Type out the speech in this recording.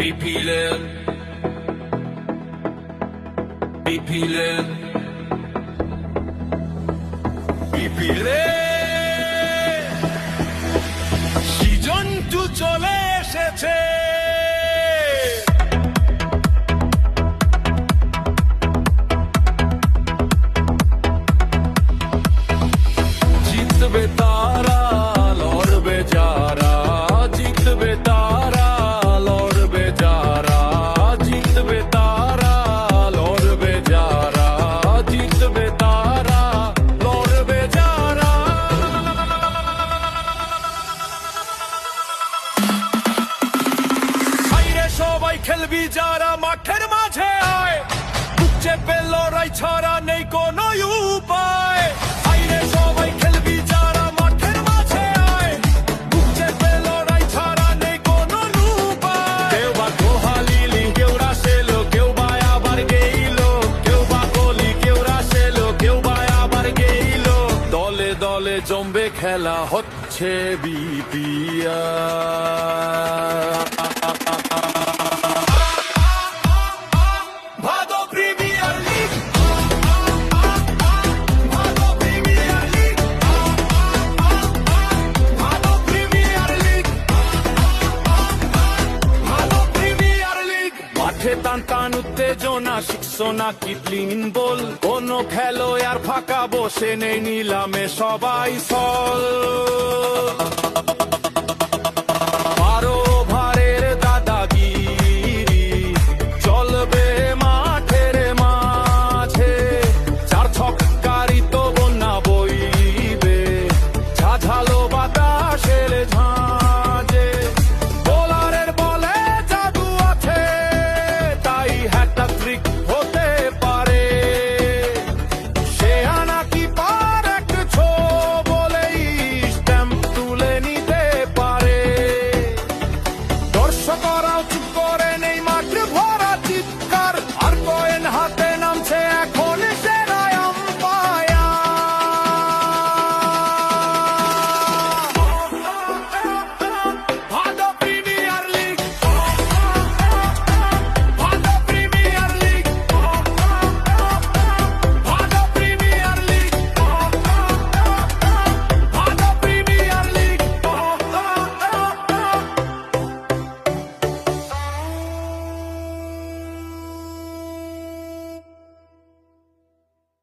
BPL BPL BPL season 2 চলে এসেছে জিতবে তারা লড়বে যারা জিতবে তারা লড়বে যারা জিতবে তারা লড়বে যারা জিতবে তারা লড়বে যারা বাইরে সবাই খেলবি যারা মাঠের মাঝে আয় বুক চেপে লড়াই ছাড়া নেই কোনো উপায় বাইরে সবাই খেলবি যারা মাঠের মাঝে আয় বুক চেপে লড়াই ছাড়া নেই কোনো উপায় কেউ বা কোহালিলি কেউ রাসেলো কেউ বা আবার গেইলো কেউ বা কোহলি কেউ রাসেলো কেউ বা আবার গেইলো দলে দলে জমবে খেলা হচ্ছে BPL Bhado premier league Bhado premier league Bhado premier league Bhado premier league মাঠে টান টান উত্তেজনা শিখছো নাকি ক্লিন বল কোনো খেলোয়াড় ফাঁকা বসে নেই নিলামে সবাই সল